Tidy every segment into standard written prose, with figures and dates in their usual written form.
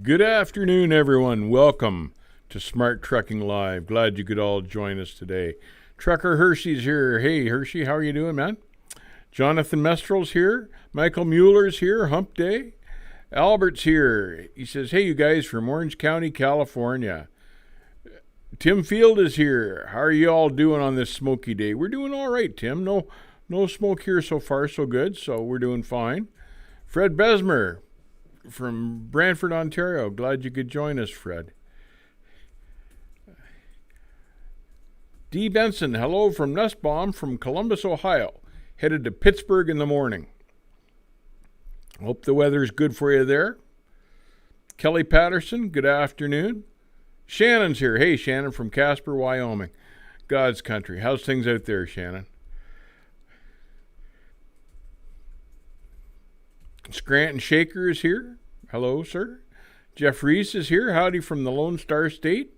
Good afternoon, everyone. Welcome to Smart Trucking Live. Glad you could all join us today. Trucker Hershey's here. Hey, Hershey, how are you doing, man? Jonathan Mestrel's here. Michael Mueller's here. Hump Day. Albert's here. He says, hey, you guys from Orange County, California. Tim Field is here. How are you all doing on this smoky day? We're doing all right, Tim. No smoke here so far, so good. So we're doing fine. Fred Besmer from Brantford, Ontario. Glad you could join us, Fred. D. Benson, hello from Nussbaum from Columbus, Ohio. Headed to Pittsburgh in the morning. Hope the weather's good for you there. Kelly Patterson, good afternoon. Shannon's here. Hey, Shannon from Casper, Wyoming. God's country. How's things out there, Shannon? Scranton Shaker is here. Hello, sir. Jeff Reese is here. Howdy from the Lone Star State.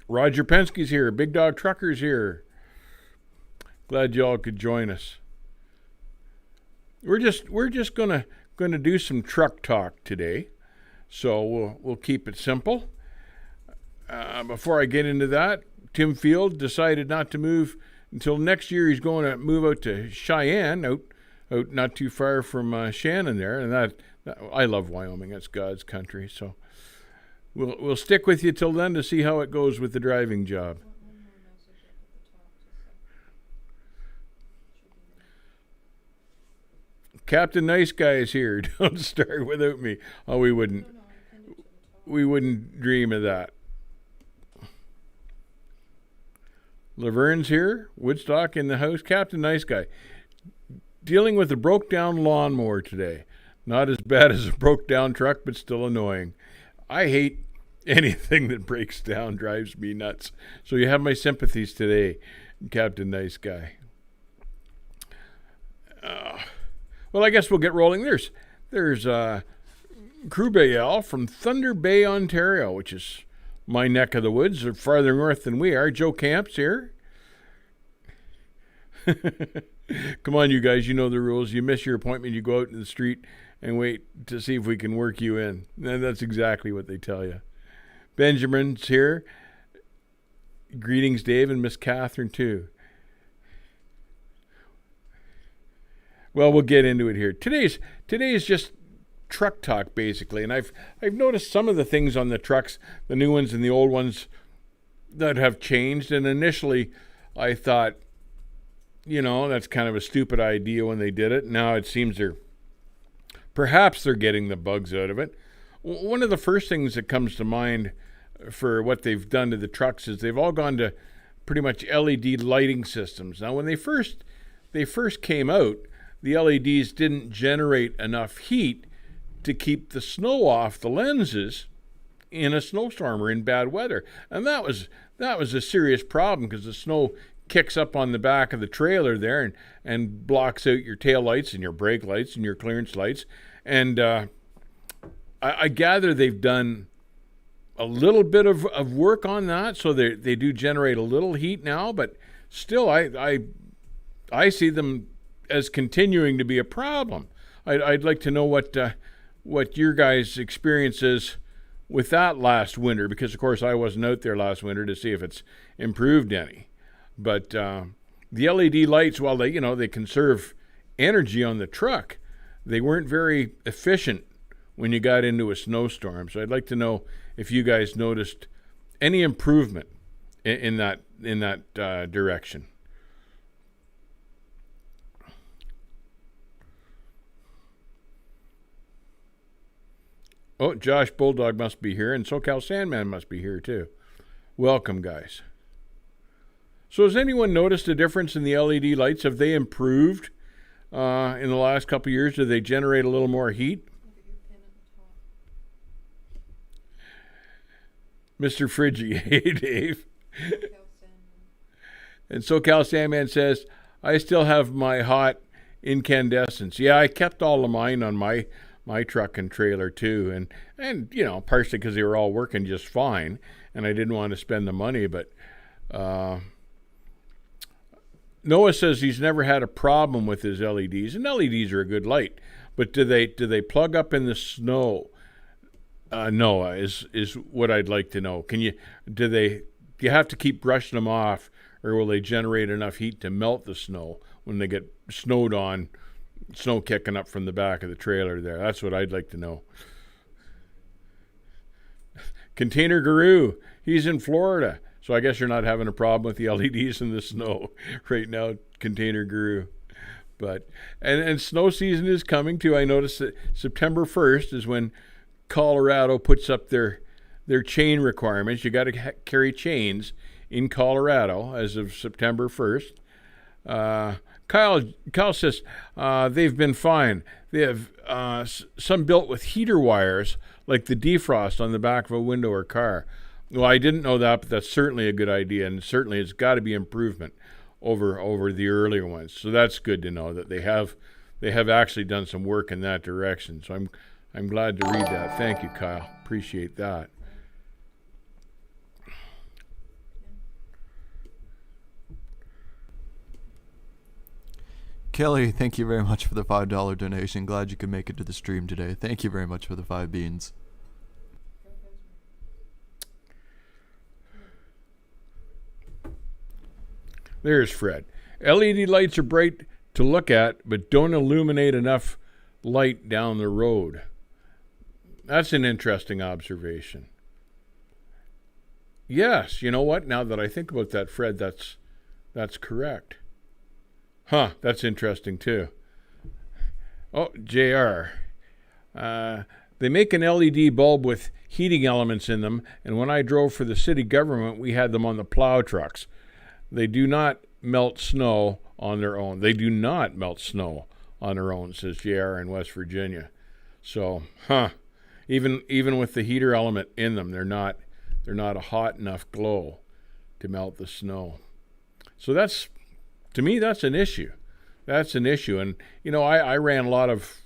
Roger Penske's here. Big Dog Trucker's here. Glad y'all could join us. We're just gonna do some truck talk today, so we'll keep it simple. Before I get into that, Tim Field decided not to move until next year. He's going to move out to Cheyenne, out not too far from Shannon there, and that I love Wyoming. That's God's country. So we'll stick with you till then to see how it goes with the driving job. Captain Nice Guy is here. Don't start without me. Oh, we wouldn't dream of that. Laverne's here. Woodstock in the house. Captain Nice Guy. Dealing with a broke down lawnmower today. Not as bad as a broke down truck, but still annoying. I hate anything that breaks down, drives me nuts. So you have my sympathies today, Captain Nice Guy. Well, I guess we'll get rolling. There's Krubayel from Thunder Bay, Ontario, which is my neck of the woods, or farther north than we are. Joe Camp's here. Come on, you guys, you know the rules. You miss your appointment, you go out in the street and wait to see if we can work you in. And that's exactly what they tell you. Benjamin's here. Greetings, Dave, and Miss Catherine, too. Well, we'll get into it here. Today's just truck talk, basically, and I've noticed some of the things on the trucks, the new ones and the old ones, that have changed. And initially, I thought, that's kind of a stupid idea when they did it. Now it seems perhaps they're getting the bugs out of it. One of the first things that comes to mind for what they've done to the trucks is they've all gone to pretty much LED lighting systems. Now, when they first came out, the LEDs didn't generate enough heat to keep the snow off the lenses in a snowstorm or in bad weather. And that was a serious problem because the snow kicks up on the back of the trailer there and blocks out your tail lights and your brake lights and your clearance lights. And I gather they've done a little bit of work on that, so they do generate a little heat now, but still I see them as continuing to be a problem. I'd like to know what your guys' experience is with that last winter, because of course I wasn't out there last winter to see if it's improved any. But the LED lights, while they conserve energy on the truck, they weren't very efficient when you got into a snowstorm. So I'd like to know if you guys noticed any improvement in that direction. Oh, Josh Bulldog must be here, and SoCal Sandman must be here too. Welcome, guys. So has anyone noticed a difference in the LED lights? Have they improved in the last couple of years? Do they generate a little more heat? Mr. Friggy, hey, Dave. And SoCal Sandman says, I still have my hot incandescents. Yeah, I kept all of mine on my truck and trailer too, and partially because they were all working just fine, and I didn't want to spend the money. But Noah says he's never had a problem with his LEDs, and LEDs are a good light. But do they plug up in the snow? No, is what I'd like to know. Do you have to keep brushing them off, or will they generate enough heat to melt the snow when they get snowed on, snow kicking up from the back of the trailer there? That's what I'd like to know. Container Guru, he's in Florida, so I guess you're not having a problem with the LEDs in the snow right now, Container Guru. But and snow season is coming too. I noticed that September 1st is when Colorado puts up their chain requirements. You got to carry chains in Colorado as of September 1st. Kyle says they've been fine. They have some built with heater wires, like the defrost on the back of a window or car. Well, I didn't know that, but that's certainly a good idea, and certainly it's got to be improvement over the earlier ones. So that's good to know that they have actually done some work in that direction. So I'm glad to read that. Thank you, Kyle. Appreciate that. Kelly, thank you very much for the $5 donation. Glad you could make it to the stream today. Thank you very much for the 5 beans. There's Fred. LED lights are bright to look at, but don't illuminate enough light down the road. That's an interesting observation. Yes, you know what? Now that I think about that, Fred, that's correct. That's interesting too. Oh, JR. They make an LED bulb with heating elements in them, and when I drove for the city government, we had them on the plow trucks. They do not melt snow on their own. They do not melt snow on their own, says JR in West Virginia. So, even with the heater element in them, they're not a hot enough glow to melt the snow. So to me, that's an issue. That's an issue. And, I ran a lot of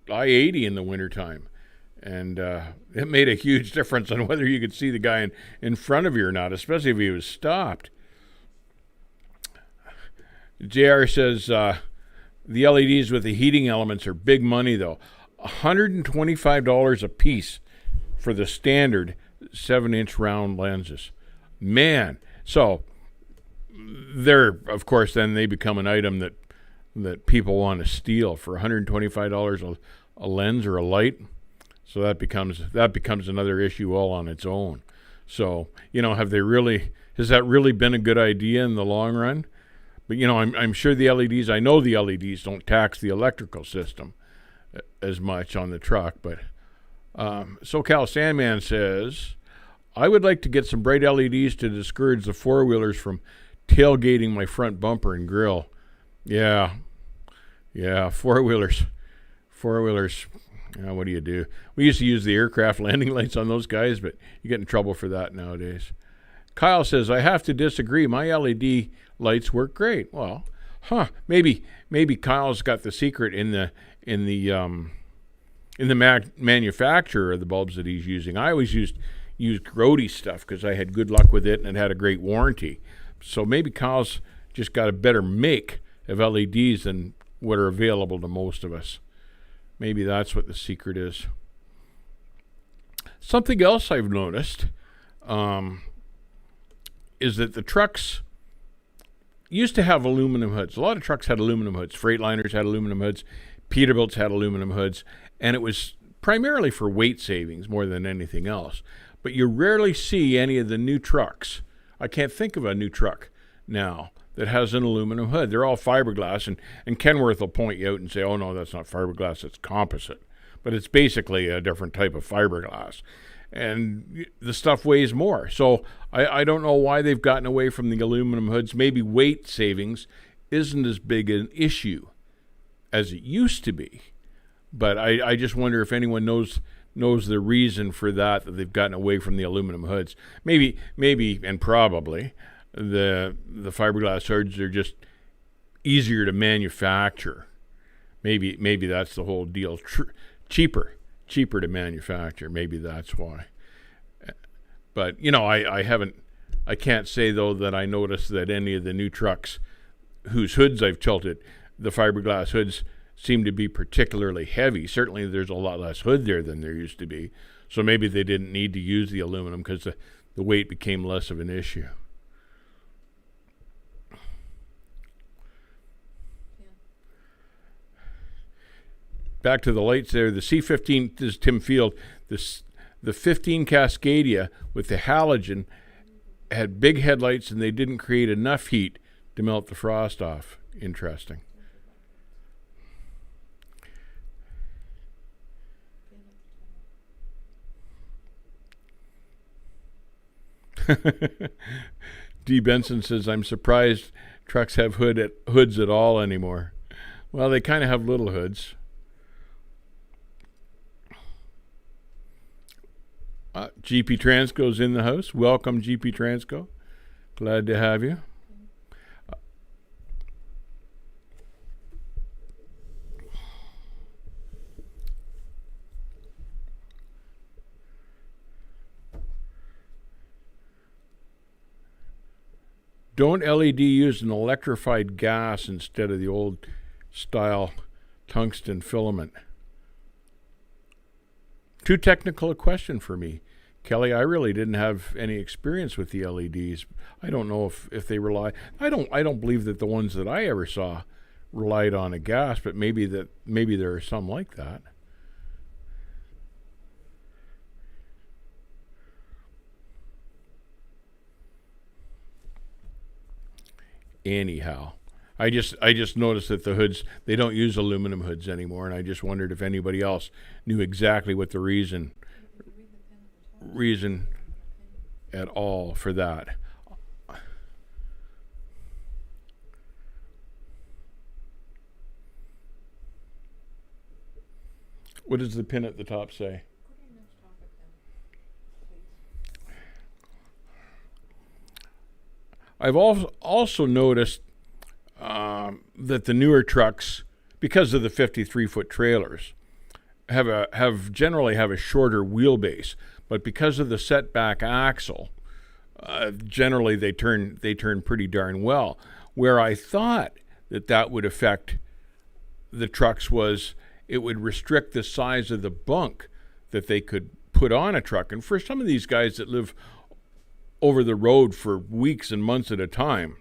I-80 in the wintertime, and it made a huge difference on whether you could see the guy in front of you or not, especially if he was stopped. JR says the LEDs with the heating elements are big money, though. $125 a piece for the standard 7-inch round lenses. Man, so of course, then they become an item that people want to steal for $125 a lens or a light. So that becomes another issue all on its own. So, has that really been a good idea in the long run? But, I'm sure I know the LEDs don't tax the electrical system as much on the truck. But SoCal Sandman says, I would like to get some bright LEDs to discourage the four-wheelers from tailgating my front bumper and grill. Yeah, four-wheelers. What do you do? We used to use the aircraft landing lights on those guys, but you get in trouble for that nowadays. Kyle says, I have to disagree. My LED lights work great. Well, maybe Kyle's got the secret in the manufacturer of the bulbs that he's using. I always used Grody stuff because I had good luck with it and it had a great warranty. So maybe Kyle's just got a better make of LEDs than what are available to most of us. Maybe that's what the secret is. Something else I've noticed is that the trucks used to have aluminum hoods. A lot of trucks had aluminum hoods. Freightliners had aluminum hoods. Peterbilts had aluminum hoods. And it was primarily for weight savings more than anything else. But you rarely see any of the new trucks. I can't think of a new truck now that has an aluminum hood. They're all fiberglass, and Kenworth will point you out and say, oh, no, that's not fiberglass, it's composite. But it's basically a different type of fiberglass. And the stuff weighs more. So I don't know why they've gotten away from the aluminum hoods. Maybe weight savings isn't as big an issue as it used to be. But I just wonder if anyone knows the reason for that they've gotten away from the aluminum hoods. Maybe, and probably, the fiberglass hoods are just easier to manufacture. Maybe that's the whole deal. Cheaper to manufacture. Maybe that's why. But I can't say though that I noticed that any of the new trucks whose hoods I've tilted, the fiberglass hoods seem to be particularly heavy. Certainly there's a lot less hood there than there used to be. So maybe they didn't need to use the aluminum because the weight became less of an issue. Back to the lights there. The C15, this is Tim Field, the 15 Cascadia with the halogen had big headlights and they didn't create enough heat to melt the frost off. Interesting. D. Benson says, I'm surprised trucks have hoods at all anymore. Well, they kind of have little hoods. GP Transco's in the house. Welcome, GP Transco. Glad to have you. Don't LED use an electrified gas instead of the old style tungsten filament? Too technical a question for me. Kelly, I really didn't have any experience with the LEDs. I don't know if they rely. I don't believe that the ones that I ever saw relied on a gas, but maybe there are some like that. Anyhow, I just noticed that the hoods, they don't use aluminum hoods anymore, and I just wondered if anybody else knew exactly what the reason at all for that. What does the pin at the top say? I've also noticed that the newer trucks, because of the 53-foot trailers, generally have a shorter wheelbase, but because of the setback axle, generally they turn pretty darn well. Where I thought that would affect the trucks was it would restrict the size of the bunk that they could put on a truck. And for some of these guys that live over the road for weeks and months at a time,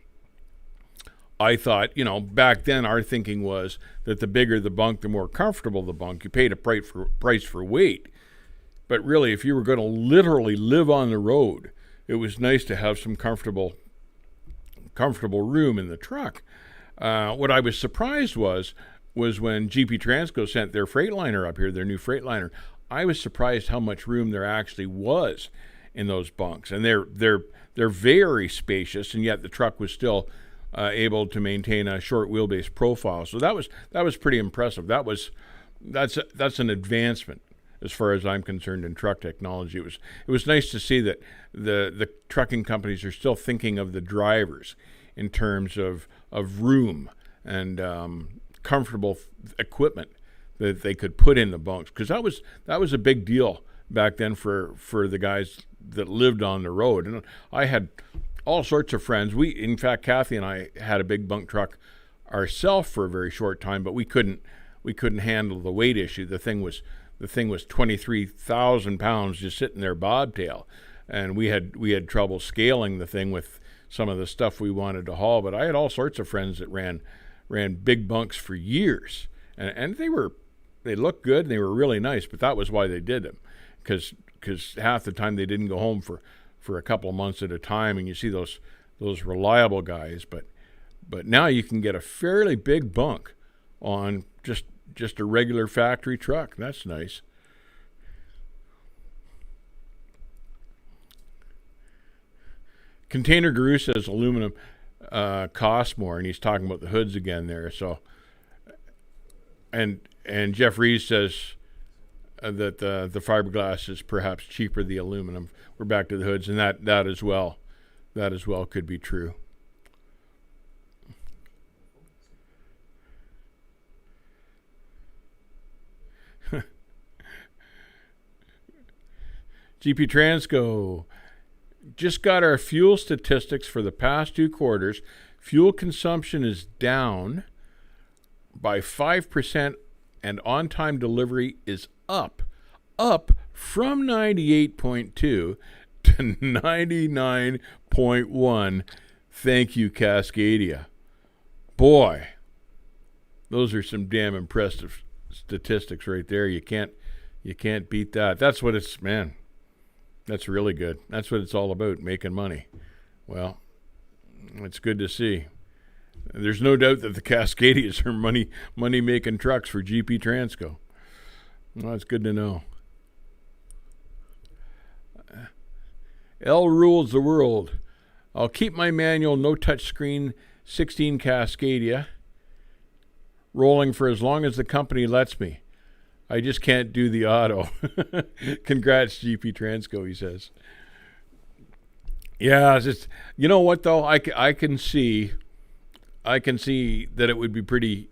I thought, back then our thinking was that the bigger the bunk, the more comfortable the bunk. You paid a price for weight. But really, if you were going to literally live on the road, it was nice to have some comfortable room in the truck. What I was surprised was when GP Transco sent their Freightliner up here, their new Freightliner. I was surprised how much room there actually was in those bunks, and they're very spacious, and yet the truck was still able to maintain a short wheelbase profile. So that was pretty impressive. That's an advancement as far as I'm concerned in truck technology. It was nice to see that the trucking companies are still thinking of the drivers in terms of room and comfortable equipment that they could put in the bunks, because that was a big deal back then for the guys that lived on the road. And I had all sorts of friends. In fact, Kathy and I had a big bunk truck ourselves for a very short time, but we couldn't handle the weight issue. The thing was 23,000 pounds just sitting there bobtail, and we had trouble scaling the thing with some of the stuff we wanted to haul. But I had all sorts of friends that ran big bunks for years, and they looked good and they were really nice. But that was why they did them, because half the time they didn't go home for a couple of months at a time, and you see those reliable guys. But now you can get a fairly big bunk on just a regular factory truck. That's nice. Container Guru says aluminum costs more, and he's talking about the hoods again there. So, and Jeff Rees says that the fiberglass is perhaps cheaper than the aluminum. We're back to the hoods, and that as well could be true. GP Transco, just got our fuel statistics for the past 2 quarters. Fuel consumption is down, by 5%, and on-time delivery is up from 98.2 to 99.1. Thank you, Cascadia. Boy, those are some damn impressive statistics right there. You can't beat that. That's what it's, man. That's really good. That's what it's all about, making money. Well, it's good to see. There's no doubt that the Cascadias are money-making trucks for GP Transco. Well, that's good to know. L rules the world. I'll keep my manual no-touch screen 16 Cascadia rolling for as long as the company lets me. I just can't do the auto. Congrats, GP Transco, he says. Yeah, it's just, you know what, though? I can see that it would be pretty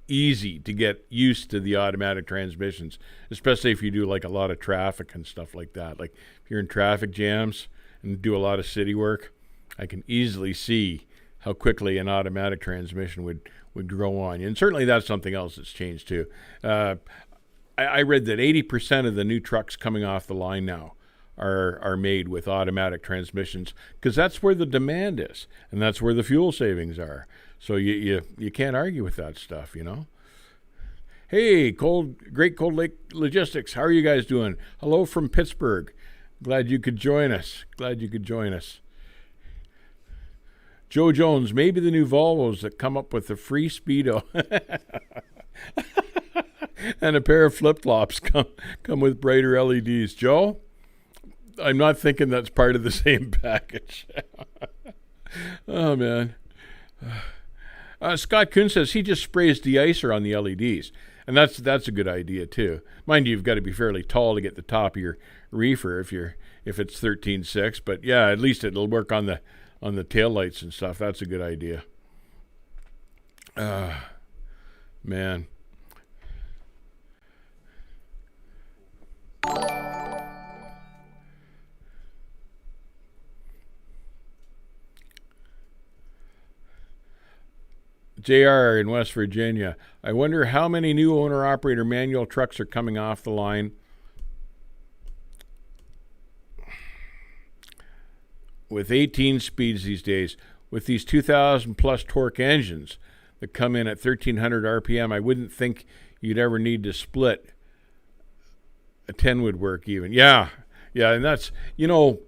easy to get used to the automatic transmissions, especially if you do like a lot of traffic and stuff like that. Like if you're in traffic jams and do a lot of city work, I can easily see how quickly an automatic transmission would grow on you. And certainly that's something else that's changed too. I read that 80% of the new trucks coming off the line now are made with automatic transmissions because that's where the demand is and that's where the fuel savings are. So you can't argue with that stuff, you know. Hey, Great Cold Lake Logistics, how are you guys doing? Hello from Pittsburgh. Glad you could join us. Joe Jones, maybe the new Volvos that come up with the free Speedo and a pair of flip-flops come with brighter LEDs. Joe, I'm not thinking that's part of the same package. Oh, man. Scott Kuhn says he just sprays de-icer on the LEDs, and that's a good idea too. Mind you, you've got to be fairly tall to get the top of your reefer if it's 13.6, but yeah, at least it'll work on the tail lights and stuff. That's a good idea. Man. JR in West Virginia. I wonder how many new owner-operator manual trucks are coming off the line with 18 speeds these days. With these 2,000 plus torque engines that come in at 1,300 RPM, I wouldn't think you'd ever need to split. A 10 would work even. Yeah, and that's, you know,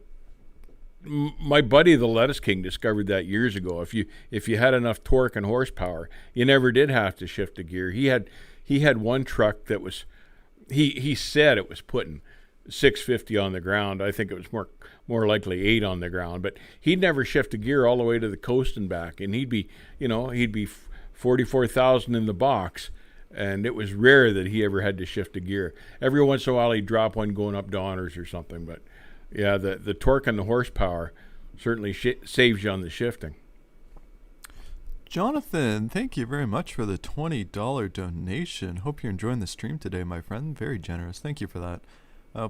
my buddy the Lettuce King discovered that years ago. If you had enough torque and horsepower, you never did have to shift a gear. He had one truck that was he said it was putting 650 on the ground. I think it was more likely 8 on the ground, but he'd never shift a gear all the way to the coast and back, and he'd be 44,000 in the box, and it was rare that he ever had to shift a gear. Every once in a while he'd drop one going up Donners or something, but yeah, the torque and the horsepower certainly saves you on the shifting. Jonathan, thank you very much for the $20 donation. Hope you're enjoying the stream today, my friend. Very generous. Thank you for that.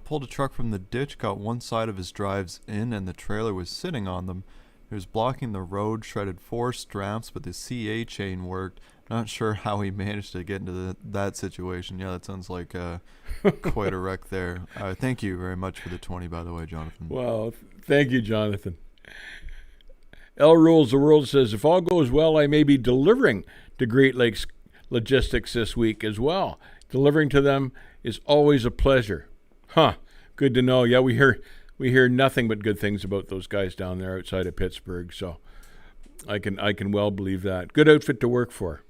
Pulled a truck from the ditch, got one side of his drives in, and the trailer was sitting on them. It was blocking the road, shredded 4 straps, but the CA chain worked. Not sure how he managed to get into that situation. Yeah, that sounds like quite a wreck there. Thank you very much for the 20, by the way, Jonathan. Well, thank you, Jonathan. L Rules the World says, if all goes well, I may be delivering to Great Lakes Logistics this week as well. Delivering to them is always a pleasure. Huh, good to know. Yeah, we hear nothing but good things about those guys down there outside of Pittsburgh, so I can well believe that. Good outfit to work for.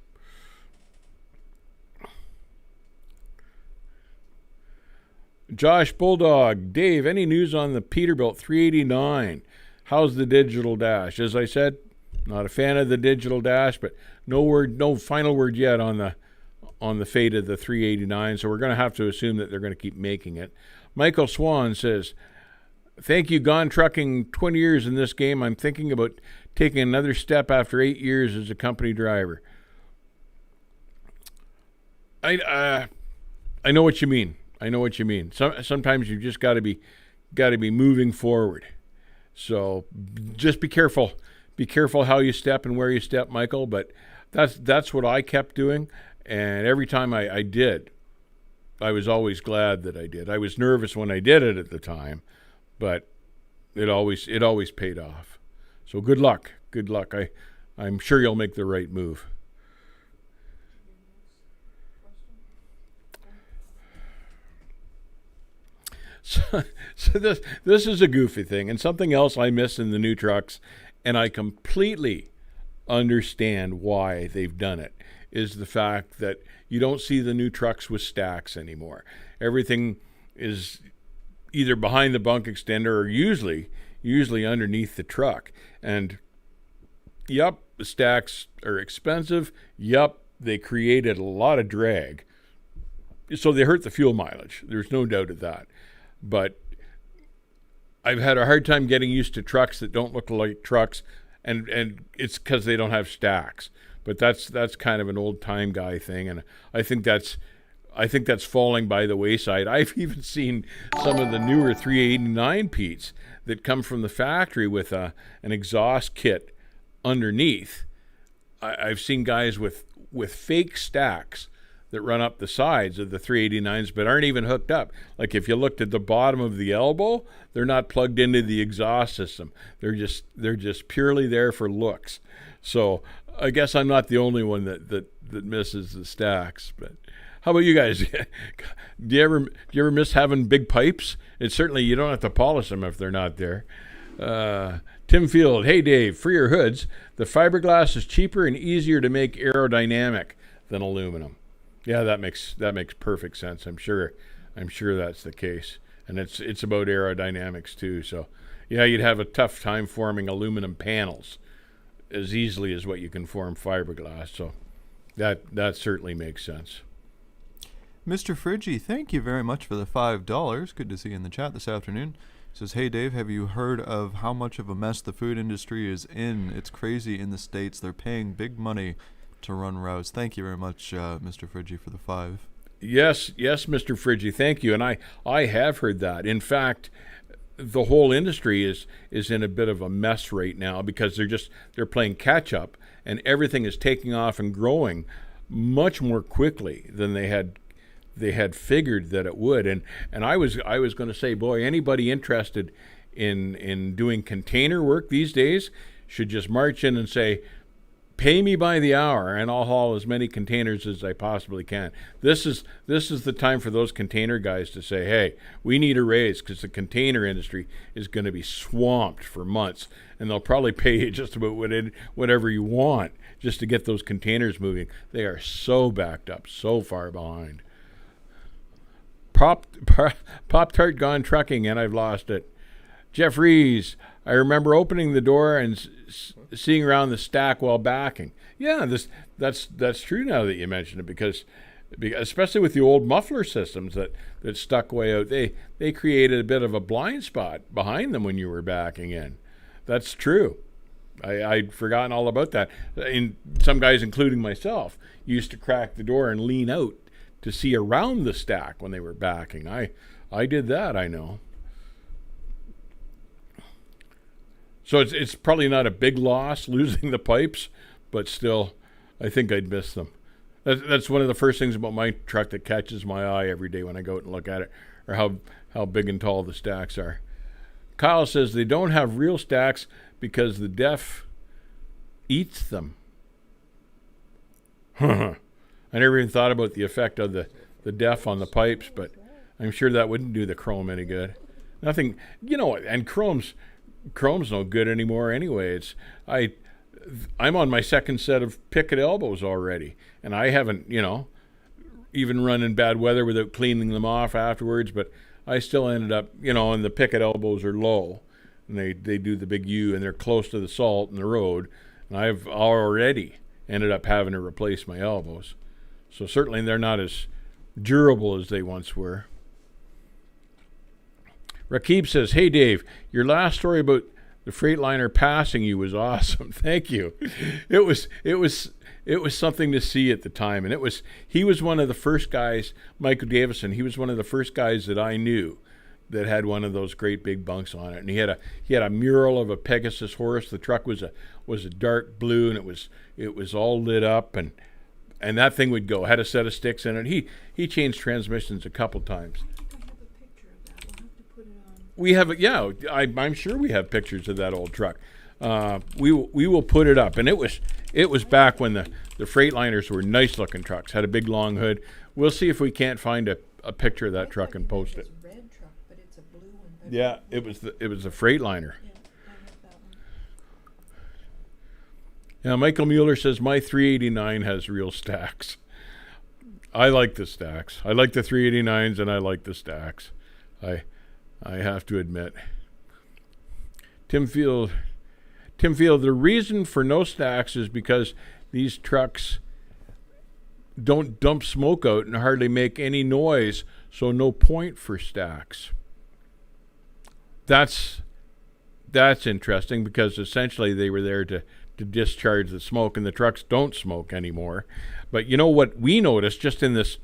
Josh Bulldog, Dave, any news on the Peterbilt 389? How's the digital dash? As I said, not a fan of the digital dash, but no final word yet on the fate of the 389, so we're going to have to assume that they're going to keep making it. Michael Swan says, thank you, Gone Trucking, 20 years in this game. I'm thinking about taking another step after 8 years as a company driver. I know what you mean. Sometimes you just got to be moving forward. So just be careful. Be careful how you step and where you step, Michael. But That's what I kept doing, and every time I did, I was always glad that I did. I was nervous when I did it at the time, but it always paid off. So good luck. Good luck. I'm sure you'll make the right move. So, so this is a goofy thing, and something else I miss in the new trucks, and I completely understand why they've done it, is the fact that you don't see the new trucks with stacks anymore. Everything is either behind the bunk extender or usually underneath the truck. And yep, the stacks are expensive. Yep, they created a lot of drag. So they hurt the fuel mileage. There's no doubt of that. But I've had a hard time getting used to trucks that don't look like trucks, and it's because they don't have stacks. But that's kind of an old time guy thing, and I think that's falling by the wayside. I've even seen some of the newer 389 Pete's that come from the factory with an exhaust kit underneath. I've seen guys with fake stacks that run up the sides of the 389s but aren't even hooked up. Like if you looked at the bottom of the elbow, they're not plugged into the exhaust system. They're just purely there for looks. So I guess I'm not the only one that misses the stacks. But how about you guys? Do you ever miss having big pipes? It's certainly, you don't have to polish them if they're not there. Tim Field, hey Dave, for your hoods, the fiberglass is cheaper and easier to make aerodynamic than aluminum. Yeah, that makes perfect sense. I'm sure that's the case, and it's about aerodynamics too. So, yeah, you'd have a tough time forming aluminum panels as easily as what you can form fiberglass. So, that certainly makes sense. Mr. Friggy, thank you very much for the $5. Good to see you in the chat this afternoon. He says, hey Dave, have you heard of how much of a mess the food industry is in? It's crazy in the States. They're paying big money to run routes. Thank you very much, Mr. Friggy, for the 5. Yes, Mr. Friggy, thank you. And I have heard that. In fact, the whole industry is in a bit of a mess right now because they're playing catch up, and everything is taking off and growing much more quickly than they had figured that it would. And I was going to say, boy, anybody interested in doing container work these days should just march in and say, pay me by the hour, and I'll haul as many containers as I possibly can. This is the time for those container guys to say, hey, we need a raise because the container industry is going to be swamped for months, and they'll probably pay you just about whatever you want just to get those containers moving. They are so backed up, so far behind. Pop-Tart gone trucking, and I've lost it. Jeff Rees, I remember opening the door and seeing around the stack while backing. Yeah, that's true now that you mention it, because especially with the old muffler systems that stuck way out, they created a bit of a blind spot behind them when you were backing in. That's true. I'd forgotten all about that. Some guys, including myself, used to crack the door and lean out to see around the stack when they were backing. I did that, I know. So it's probably not a big loss losing the pipes, but still, I think I'd miss them. That's one of the first things about my truck that catches my eye every day when I go out and look at it, or how big and tall the stacks are. Kyle says they don't have real stacks because the DEF eats them. I never even thought about the effect of the DEF on the pipes, but I'm sure that wouldn't do the chrome any good. Nothing, and chrome's no good anymore anyway. I'm on my second set of picket elbows already, and I haven't, even run in bad weather without cleaning them off afterwards, but I still ended up, and the picket elbows are low, and they do the big U, and they're close to the salt and the road, and I've already ended up having to replace my elbows. So certainly they're not as durable as they once were. Rakib says, hey Dave, your last story about the Freightliner passing you was awesome. Thank you. It was something to see at the time, and he was one of the first guys, Michael Davison, he was one of the first guys that I knew that had one of those great big bunks on it, and he had a mural of a Pegasus horse. The truck was a dark blue, and it was all lit up, and that thing would go. Had a set of sticks in it. He changed transmissions a couple times. We have it, yeah. I'm sure we have pictures of that old truck. We will put it up, and it was back when the Freightliners were nice looking trucks. Had a big long hood. We'll see if we can't find a picture of that truck and post it. Red truck, but it's a blue one. Yeah, it was the Freightliner. Yeah, I like that one. Now Michael Mueller says my 389 has real stacks. I like the stacks. I like the 389s, and I like the stacks. I have to admit. Tim Field, the reason for no stacks is because these trucks don't dump smoke out and hardly make any noise, so no point for stacks. That's interesting, because essentially they were there to discharge the smoke, and the trucks don't smoke anymore. But you know what we noticed just in this,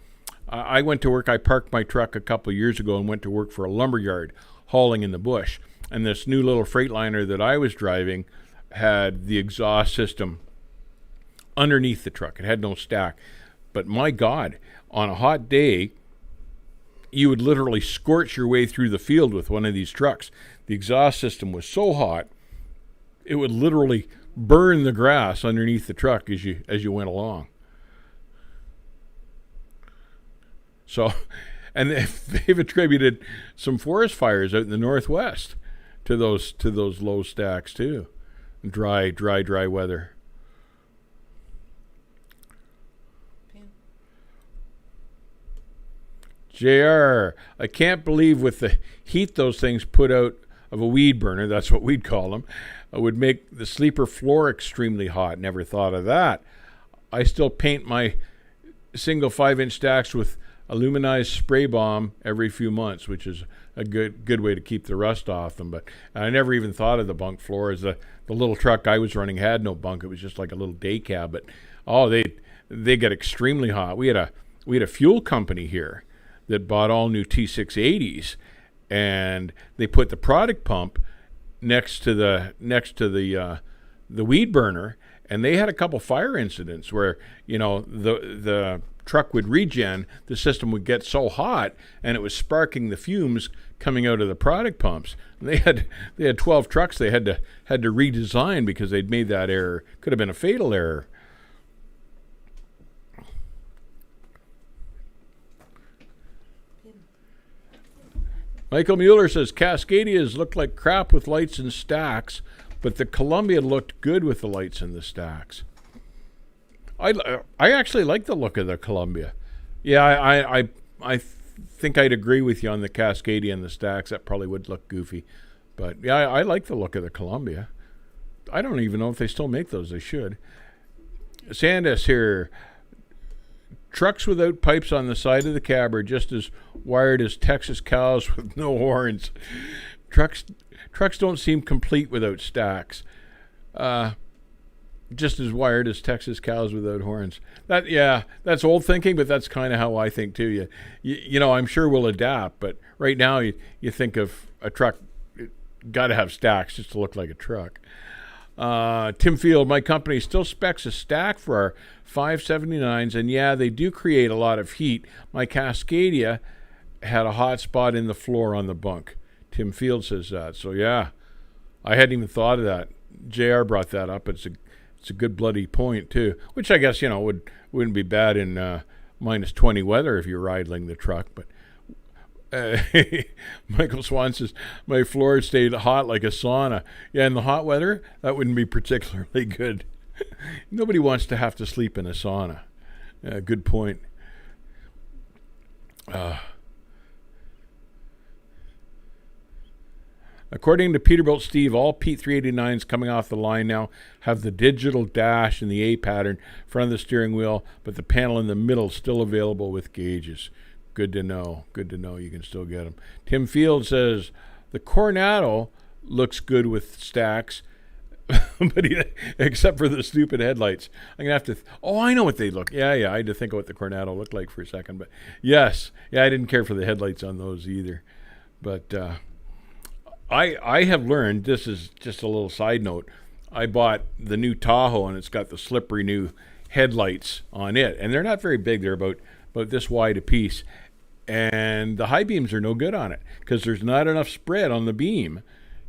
I went to work, I parked my truck a couple of years ago and went to work for a lumber yard hauling in the bush, and this new little Freightliner that I was driving had the exhaust system underneath the truck. It had no stack. But my God, on a hot day, you would literally scorch your way through the field with one of these trucks. The exhaust system was so hot, it would literally burn the grass underneath the truck as you went along. So, and they've attributed some forest fires out in the Northwest to those low stacks too. Dry weather. JR, I can't believe with the heat those things put out of a weed burner, that's what we'd call them, would make the sleeper floor extremely hot. Never thought of that. I still paint my single 5-inch stacks with aluminized spray bomb every few months, which is a good way to keep the rust off them. But I never even thought of the bunk floors. The little truck I was running had no bunk. It was just like a little day cab. But they get extremely hot. We had a fuel company here that bought all new T680s, and they put the product pump next to the weed burner, and they had a couple fire incidents where the truck would regen, the system would get so hot, and it was sparking the fumes coming out of the product pumps. And they had 12 trucks they had to redesign because they'd made that error. Could have been a fatal error. Michael Mueller says Cascadias look like crap with lights and stacks, but the Columbia looked good with the lights and the stacks. I actually like the look of the Columbia. Yeah, I think I'd agree with you on the Cascadia and the stacks. That probably would look goofy, but yeah, I like the look of the Columbia. I don't even know if they still make those. They should. Sandus here. Trucks without pipes on the side of the cab are just as wired as Texas cows with no horns. Trucks don't seem complete without stacks. Just as wired as Texas cows without horns. That's old thinking, but that's kind of how I think too. You know, I'm sure we'll adapt, but right now you think of a truck, got to have stacks just to look like a truck. Tim Field, my company still specs a stack for our 579s, and yeah, they do create a lot of heat. My Cascadia had a hot spot in the floor on the bunk. Tim Field says that. So yeah, I hadn't even thought of that. JR brought that up. It's a good bloody point too, which I guess wouldn't be bad in minus 20 weather if you're idling the truck. But Michael Swan says my floor stayed hot like a sauna. Yeah, in the hot weather that wouldn't be particularly good. Nobody wants to have to sleep in a sauna. Good point. According to Peterbilt Steve, all Pete 389s coming off the line now have the digital dash in the A pattern front of the steering wheel, but the panel in the middle still available with gauges. Good to know. Good to know you can still get them. Tim Field says the Coronado looks good with stacks, but except for the stupid headlights. I'm gonna have to. I know what they look. Yeah. I had to think of what the Coronado looked like for a second, but yes, I didn't care for the headlights on those either. But I have learned, this is just a little side note, I bought the new Tahoe and it's got the slippery new headlights on it. And they're not very big. They're about this wide a piece. And the high beams are no good on it because there's not enough spread on the beam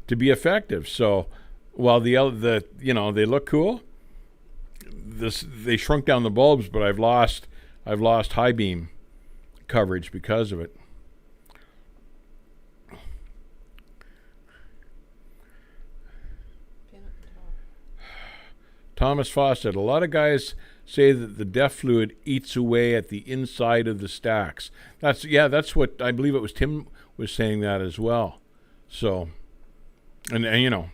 to be effective. So while they look cool, they shrunk down the bulbs, but I've lost high beam coverage because of it. Pin up the top. Thomas Fawcett, a lot of guys say that the DEF fluid eats away at the inside of the stacks. That's what I believe it was Tim was saying that as well. So, and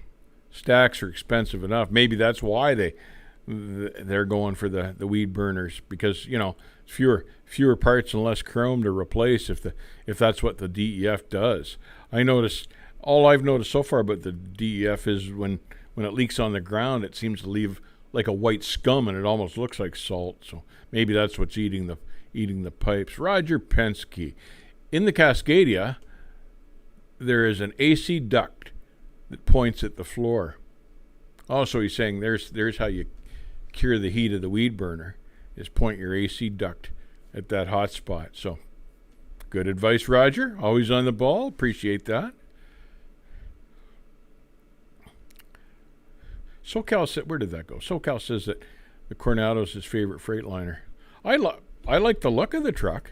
stacks are expensive enough. Maybe that's why they're going for the weed burners, because fewer parts and less chrome to replace if that's what the DEF does. All I've noticed so far about the DEF is when it leaks on the ground, it seems to leave like a white scum, and it almost looks like salt. So maybe that's what's eating the pipes. Roger Penske, in the Cascadia, there is an AC duct that points at the floor. Also, he's saying there's how you cure the heat of the weed burner, is point your AC duct at that hot spot. So good advice, Roger. Always on the ball. Appreciate that. SoCal said, where did that go? SoCal says that the Coronado's his favorite Freightliner. I like the look of the truck.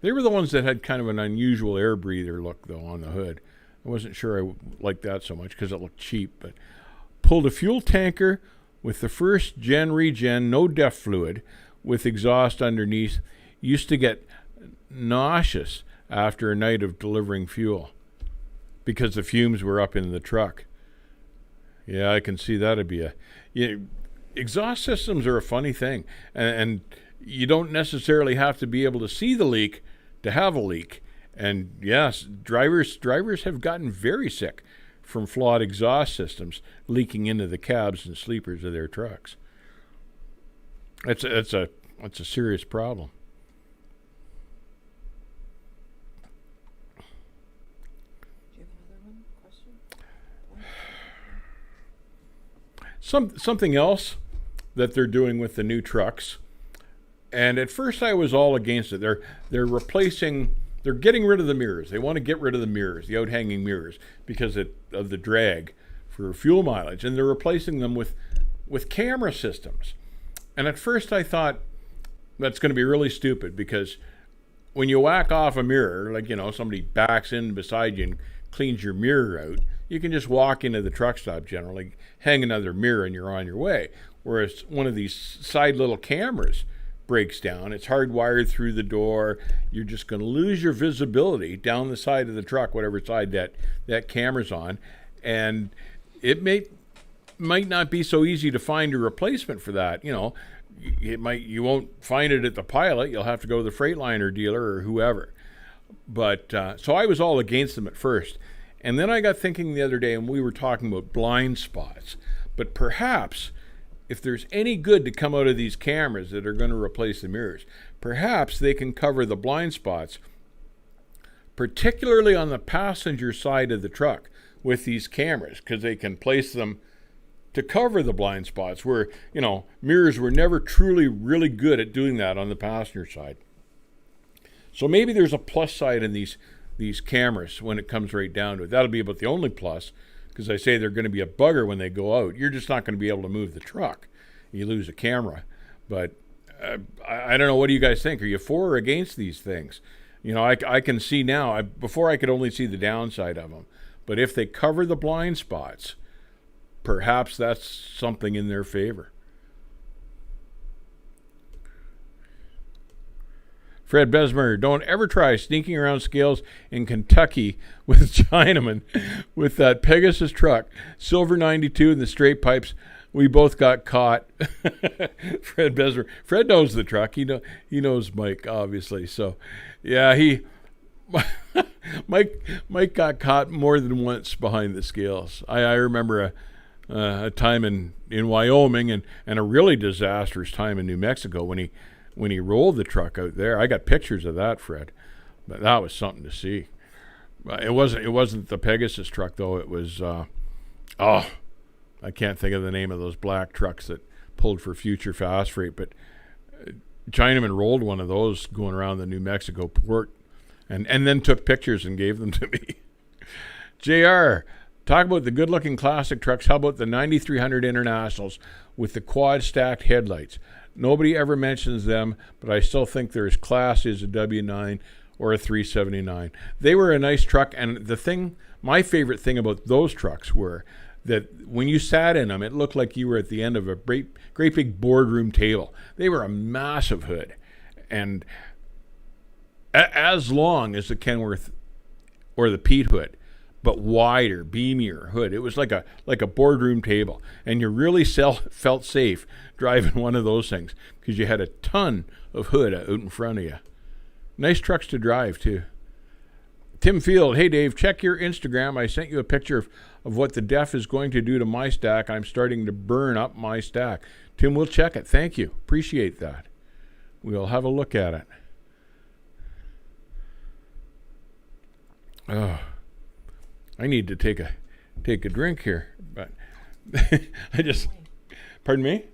They were the ones that had kind of an unusual air breather look, though, on the hood. I wasn't sure I liked that so much because it looked cheap. But pulled a fuel tanker with the first gen regen, no DEF fluid, with exhaust underneath. Used to get nauseous after a night of delivering fuel because the fumes were up in the truck. Yeah, I can see that'd be exhaust systems are a funny thing, and you don't necessarily have to be able to see the leak to have a leak. And yes, drivers have gotten very sick from flawed exhaust systems leaking into the cabs and sleepers of their trucks. It's a serious problem. Do you have another one? Question? Something else that they're doing with the new trucks, and at first I was all against it. They're getting rid of the mirrors. They want to get rid of the mirrors, the out-hanging mirrors, because of the drag for fuel mileage, and they're replacing them with camera systems. And at first I thought that's going to be really stupid, because when you whack off a mirror, like somebody backs in beside you and cleans your mirror out, you can just walk into the truck stop generally, hang another mirror, and you're on your way. Whereas one of these side little cameras breaks down, it's hardwired through the door, you're just going to lose your visibility down the side of the truck, whatever side that camera's on, and it might not be so easy to find a replacement for that. You won't find it at the Pilot. You'll have to go to the Freightliner dealer or whoever. But so I was all against them at first. And then I got thinking the other day, and we were talking about blind spots. But perhaps if there's any good to come out of these cameras that are going to replace the mirrors, perhaps they can cover the blind spots, particularly on the passenger side of the truck with these cameras, because they can place them to cover the blind spots where, mirrors were never truly really good at doing that on the passenger side. So maybe there's a plus side in these cameras when it comes right down to it. That'll be about the only plus, because I say they're going to be a bugger when they go out. You're just not going to be able to move the truck. You lose a camera. But I don't know. What do you guys think? Are you for or against these things? I can see now. Before I could only see the downside of them. But if they cover the blind spots, perhaps that's something in their favor. Fred Besmer, don't ever try sneaking around scales in Kentucky with Chinaman with that Pegasus truck, Silver 92 and the straight pipes. We both got caught. Fred Besmer. Fred knows the truck. He knows Mike, obviously. So, yeah, Mike got caught more than once behind the scales. I remember a time in Wyoming and a really disastrous time in New Mexico when he rolled the truck out there. I got pictures of that, Fred. But that was something to see. It wasn't the Pegasus truck though. It was I can't think of the name of those black trucks that pulled for Future Fast Freight, but Chinaman rolled one of those going around the New Mexico port, and then took pictures and gave them to me. JR, talk about the good-looking classic trucks. How about the 9300 Internationals with the quad-stacked headlights? Nobody ever mentions them, but I still think they're as classy as a W9 or a 379. They were a nice truck, and my favorite thing about those trucks were that when you sat in them, it looked like you were at the end of a great big boardroom table. They were a massive hood, and as long as the Kenworth or the Pete hood, but wider, beamier hood. It was like a boardroom table, and you really felt safe driving one of those things because you had a ton of hood out in front of you. Nice trucks to drive too. Tim Field, hey Dave, check your Instagram. I sent you a picture of what the DEF is going to do to my stack. I'm starting to burn up my stack. Tim, we'll check it. Thank you. Appreciate that. We'll have a look at it. Oh, I need to take a drink here, but pardon me?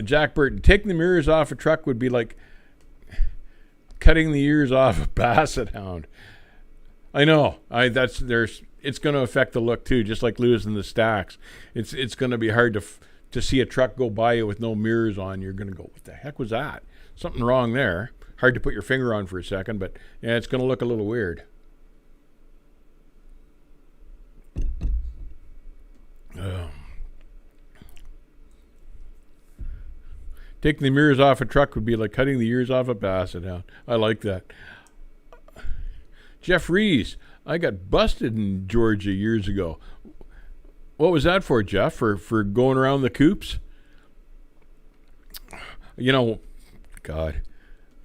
Jack Burton, taking the mirrors off a truck would be like cutting the ears off a basset hound. I know. It's going to affect the look too, just like losing the stacks. It's going to be hard to see a truck go by you with no mirrors on. You're going to go, what the heck was that? Something wrong there. Hard to put your finger on for a second, but yeah, it's going to look a little weird. Taking the mirrors off a truck would be like cutting the ears off a basset hound. I like that. Jeff Rees, I got busted in Georgia years ago. What was that for, Jeff? For going around the coops? You know, God,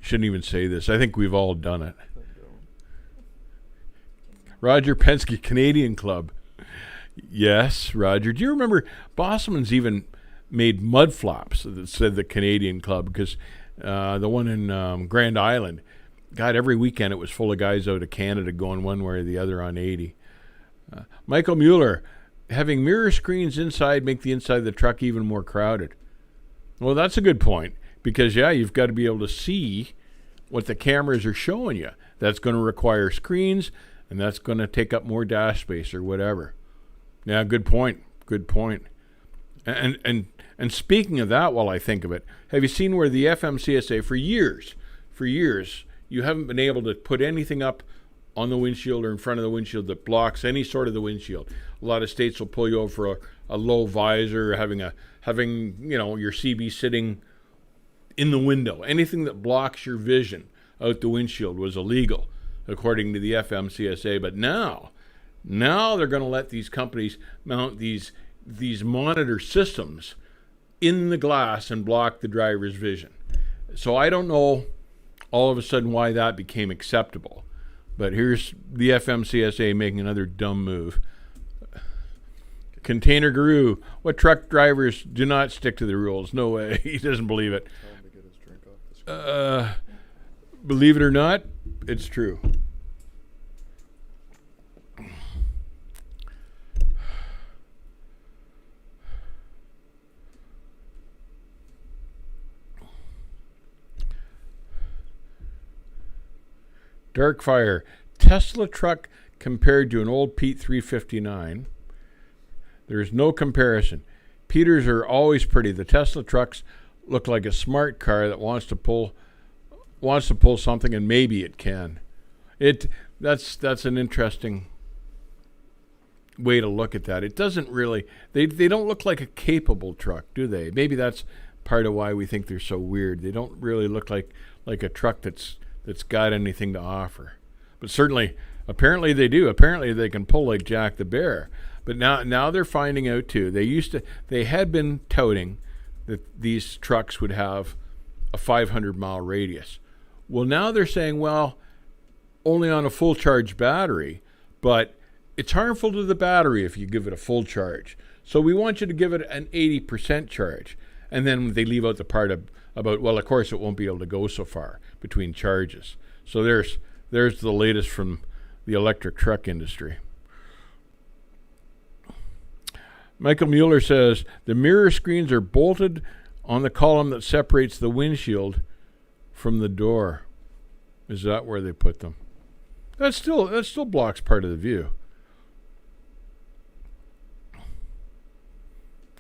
shouldn't even say this. I think we've all done it. Roger Penske, Canadian Club. Yes, Roger. Do you remember Bosman's even made mud flaps that said the Canadian Club? Because the one in Grand Island, God, every weekend it was full of guys out of Canada going one way or the other on 80. Michael Mueller, having mirror screens inside make the inside of the truck even more crowded. Well, that's a good point because, yeah, you've got to be able to see what the cameras are showing you. That's going to require screens, and that's going to take up more dash space or whatever. Yeah, good point. Good point. And speaking of that, while I think of it, have you seen where the FMCSA for years, you haven't been able to put anything up on the windshield or in front of the windshield that blocks any sort of the windshield? A lot of states will pull you over for a low visor, having your CB sitting in the window. Anything that blocks your vision out the windshield was illegal, according to the FMCSA. But now they're going to let these companies mount these monitor systems in the glass and block the driver's vision. So I don't know all of a sudden why that became acceptable. But here's the FMCSA making another dumb move. Container Guru, what truck drivers do not stick to the rules? No way. He doesn't believe it. Tell him to get his drink off the screen. Believe it or not, it's true. Darkfire, Tesla truck compared to an old Pete 359. There's no comparison. Peters are always pretty. The Tesla trucks look like a smart car that wants to pull something, and maybe it can. That's an interesting way to look at that. It doesn't really. They don't look like a capable truck, do they? Maybe that's part of why we think they're so weird. They don't really look like a truck that's got anything to offer. But certainly, apparently they do. Apparently they can pull like Jack the Bear. But now they're finding out too. They had been touting that these trucks would have a 500-mile radius. Well, now they're saying, well, only on a full charge battery, but it's harmful to the battery if you give it a full charge. So we want you to give it an 80% charge. And then they leave out the part about, well, of course it won't be able to go so far between charges. So there's there's the latest from the electric truck industry. Michael Mueller says the mirror screens are bolted on the column that separates the windshield from the door. Is that where they put them? That still blocks part of the view.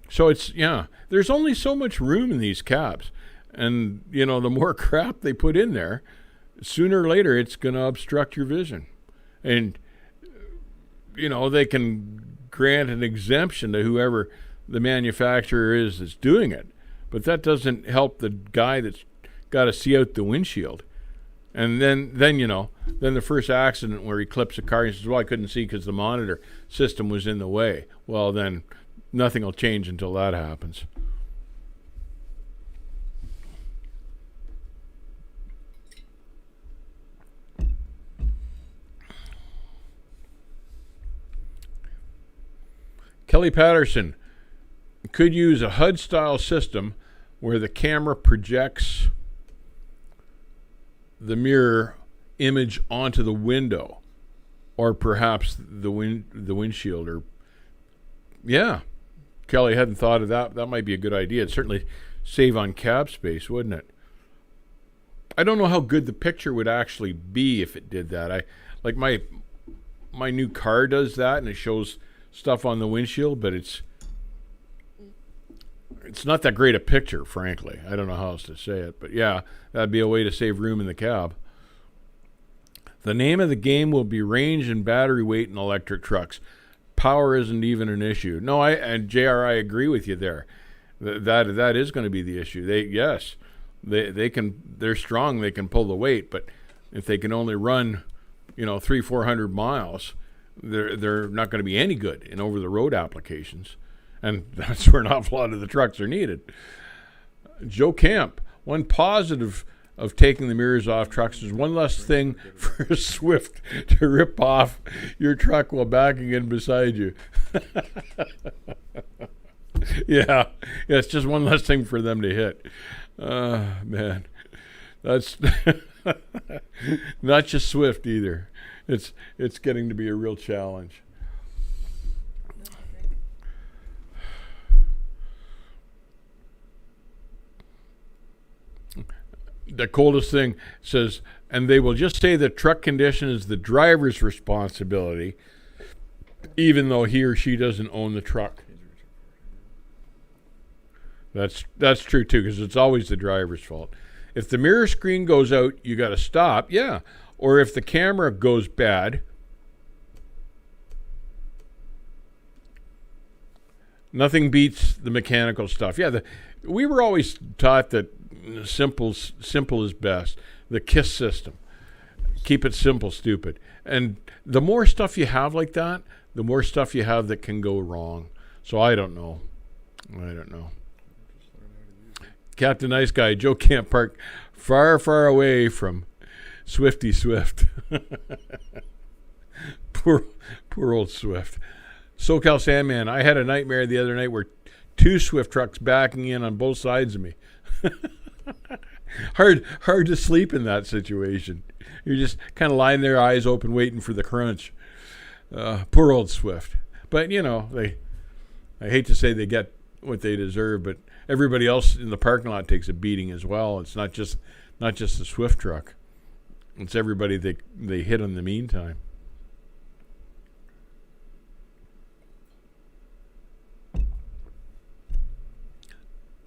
So there's only so much room in these cabs. And, the more crap they put in there, sooner or later it's going to obstruct your vision. And, they can grant an exemption to whoever the manufacturer is that's doing it. But that doesn't help the guy that's got to see out the windshield. And then the first accident where he clips a car, he says, well, I couldn't see because the monitor system was in the way. Well, then nothing will change until that happens. Kelly Patterson could use a HUD-style system where the camera projects the mirror image onto the window, or perhaps the windshield. Or Kelly hadn't thought of that. That might be a good idea. It'd certainly save on cab space, wouldn't it? I don't know how good the picture would actually be if it did that. My new car does that, and it shows stuff on the windshield, but it's not that great a picture, frankly. I don't know how else to say it, but that'd be a way to save room in the cab. The name of the game will be range and battery weight in electric trucks. Power isn't even an issue. No, and JR, I agree with you there. That is going to be the issue. They're strong. They can pull the weight, but if they can only run, 300-400 miles, they're not going to be any good in over-the-road applications. And that's where an awful lot of the trucks are needed. Joe Camp, one positive of taking the mirrors off trucks is one less thing for a Swift to rip off your truck while backing in beside you. Yeah, it's just one less thing for them to hit. Man, that's not just Swift either. It's getting to be a real challenge. The coldest thing says, and they will just say the truck condition is the driver's responsibility, even though he or she doesn't own the truck. That's true too, because it's always the driver's fault. If the mirror screen goes out, you got to stop. Yeah. Or if the camera goes bad, nothing beats the mechanical stuff. Yeah, we were always taught that simple is best. The KISS system. Keep it simple, stupid. And the more stuff you have like that, the more stuff you have that can go wrong. So I don't know. Captain Nice Guy, Joe Camp Park, far, far away from Swifty Swift. Poor old Swift. SoCal Sandman, I had a nightmare the other night where two Swift trucks backing in on both sides of me. Hard to sleep in that situation. You're just kind of lying there, eyes open, waiting for the crunch. Poor old Swift. But, I hate to say they get what they deserve, but everybody else in the parking lot takes a beating as well. It's not just the Swift truck. It's everybody they hit in the meantime.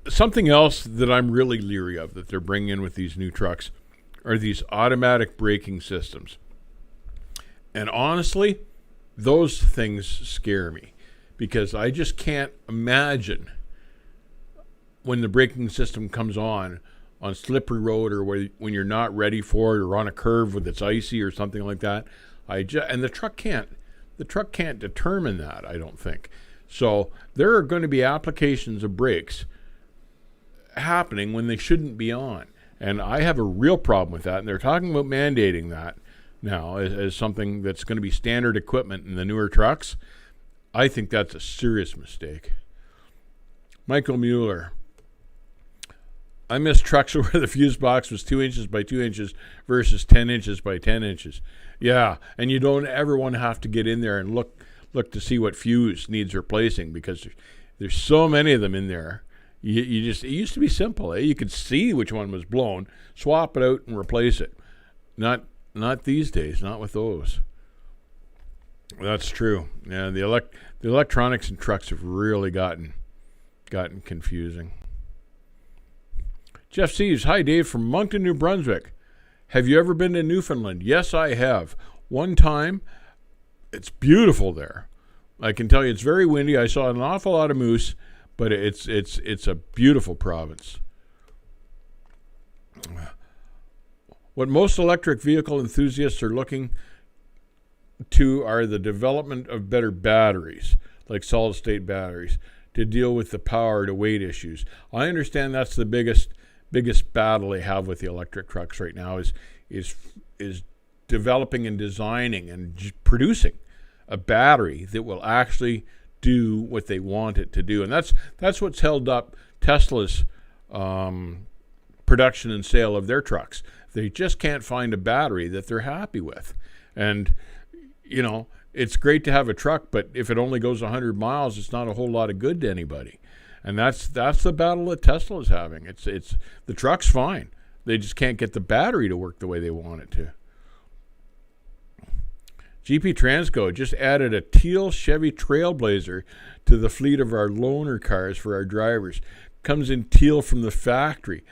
Something else that I'm really leery of that they're bringing in with these new trucks are these automatic braking systems. And honestly, those things scare me because I just can't imagine when the braking system comes on slippery road or when you're not ready for it or on a curve with it's icy or something like that. And the truck can't determine that, I don't think. So there are going to be applications of brakes happening when they shouldn't be on. And I have a real problem with that. And they're talking about mandating that now as something that's going to be standard equipment in the newer trucks. I think that's a serious mistake. Michael Mueller. I miss trucks where the fuse box was 2 inches by 2 inches versus 10 inches by 10 inches. Yeah, and you don't ever want to have to get in there and look to see what fuse needs replacing, because there's so many of them in there. You just, it used to be simple. You could see which one was blown, swap it out and replace it. Not these days, not with those. That's true. Yeah, the electronics in trucks have really gotten confusing. Jeff Seaves, hi Dave from Moncton, New Brunswick. Have you ever been to Newfoundland? Yes, I have. One time. It's beautiful there. I can tell you it's very windy. I saw an awful lot of moose, but it's a beautiful province. What most electric vehicle enthusiasts are looking to are the development of better batteries, like solid-state batteries, to deal with the power to weight issues. I understand that's the biggest battle they have with the electric trucks right now is developing and designing and producing a battery that will actually do what they want it to do. And that's what's held up Tesla's production and sale of their trucks. They just can't find a battery that they're happy with. And, you know, it's great to have a truck, but if it only goes 100 miles, it's not a whole lot of good to anybody. And that's the battle that Tesla is having. It's the truck's fine. They just can't get the battery to work the way they want it to. GP Transco just added a teal Chevy Trailblazer to the fleet of our loaner cars for our drivers. Comes in teal from the factory.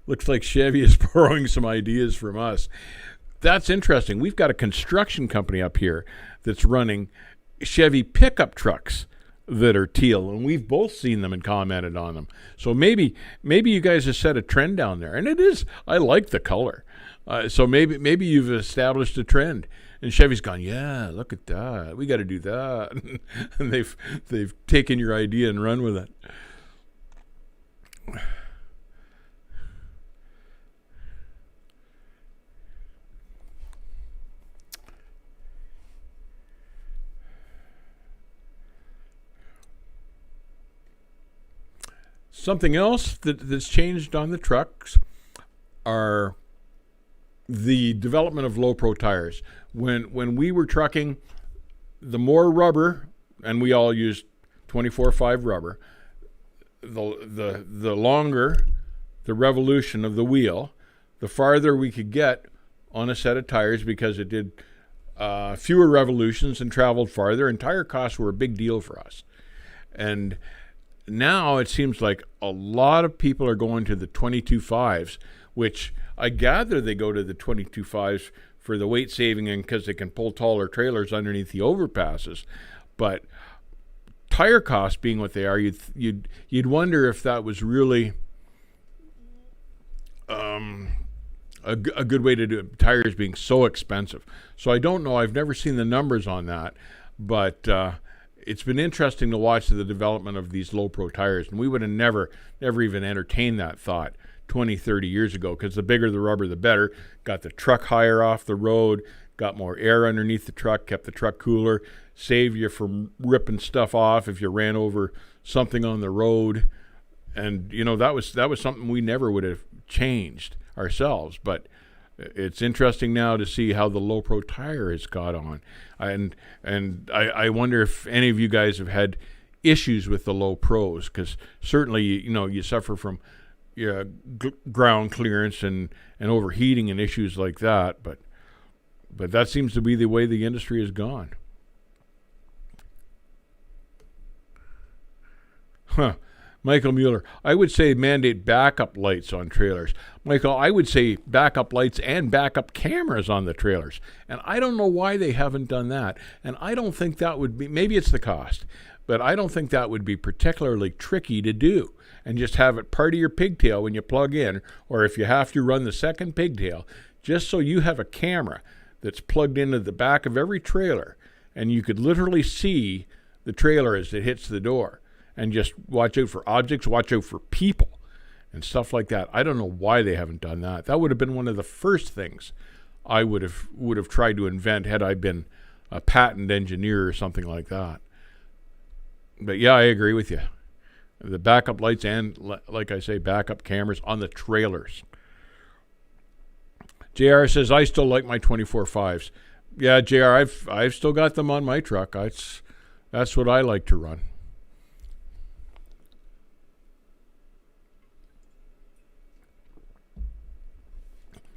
Looks like Chevy is borrowing some ideas from us. That's interesting. We've got a construction company up here that's running Chevy pickup trucks that are teal, and we've both seen them and commented on them. So maybe you guys have set a trend down there, and it is. I like the color. So maybe you've established a trend, and Chevy's gone, yeah, look at that. We got to do that, and they've taken your idea and run with it. Something else that's changed on the trucks are the development of low-pro tires. When we were trucking, the more rubber, and we all used 24/5 rubber, the longer the revolution of the wheel, the farther we could get on a set of tires, because it did fewer revolutions and traveled farther, and tire costs were a big deal for us. And now it seems like a lot of people are going to the 22.5s, which I gather they go to the 22.5s for the weight saving and because they can pull taller trailers underneath the overpasses. But tire costs being what they are, you'd wonder if that was really a good way to do it, tires being so expensive. So I don't know. I've never seen the numbers on that, but it's been interesting to watch the development of these low-pro tires, and we would have never even entertained that thought 20, 30 years ago, because the bigger the rubber, the better. Got the truck higher off the road, got more air underneath the truck, kept the truck cooler, saved you from ripping stuff off if you ran over something on the road. And, you know, that was something we never would have changed ourselves, but it's interesting now to see how the low-pro tire has got on. And I wonder if any of you guys have had issues with the low pros, because certainly, you know, you suffer from ground clearance and overheating and issues like that. But that seems to be the way the industry has gone. Michael Mueller, I would say mandate backup lights on trailers. Michael, I would say backup lights and backup cameras on the trailers. And I don't know why they haven't done that. And I don't think that would be, maybe it's the cost, but I don't think that would be particularly tricky to do. And just have it part of your pigtail when you plug in, or if you have to run the second pigtail, just so you have a camera that's plugged into the back of every trailer, and you could literally see the trailer as it hits the door. And just watch out for objects, watch out for people, and stuff like that. I don't know why they haven't done that. That would have been one of the first things I would have tried to invent had I been a patent engineer or something like that. But yeah, I agree with you. The backup lights and, like I say, backup cameras on the trailers. JR says, I still like my 24.5s. Yeah, JR, I've still got them on my truck. That's what I like to run.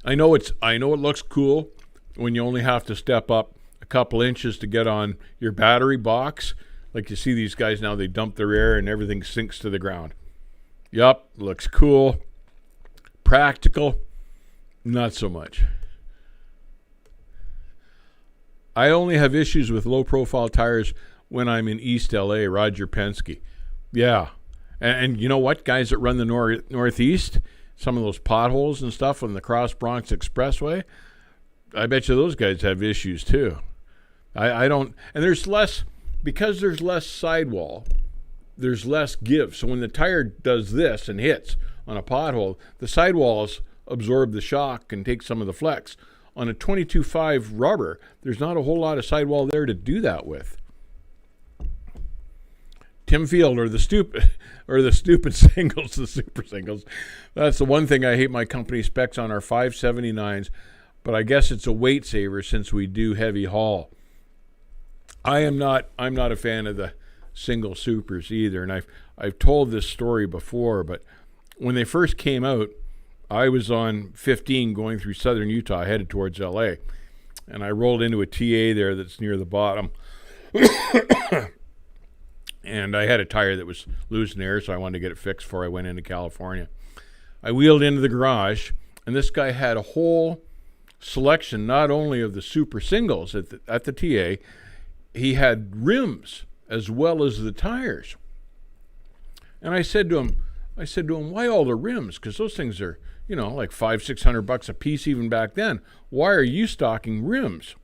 I know it looks cool when you only have to step up a couple inches to get on your battery box. Like you see these guys now, they dump their air and everything sinks to the ground. Yup, looks cool. Practical, not so much. I only have issues with low profile tires when I'm in East LA, Roger Penske. Yeah. And you know what? Guys that run the Northeast, some of those potholes and stuff on the Cross Bronx Expressway, I bet you those guys have issues too. I don't, and there's less, because there's less sidewall, there's less give. So when the tire does this and hits on a pothole, the sidewalls absorb the shock and take some of the flex. On a 22.5 rubber, there's not a whole lot of sidewall there to do that with. Tim Field, or the stupid singles, the super singles. That's the one thing I hate my company specs on our 579s, but I guess it's a weight saver since we do heavy haul. I'm not a fan of the single supers either, and I've told this story before, but when they first came out, I was on 15 going through southern Utah headed towards LA, and I rolled into a TA there that's near the bottom. And I had a tire that was losing air, so I wanted to get it fixed before I went into California. I wheeled into the garage, and this guy had a whole selection, not only of the super singles at the TA, he had rims as well as the tires. And I said to him, why all the rims? Because those things are, like $500-600 a piece even back then. Why are you stocking rims?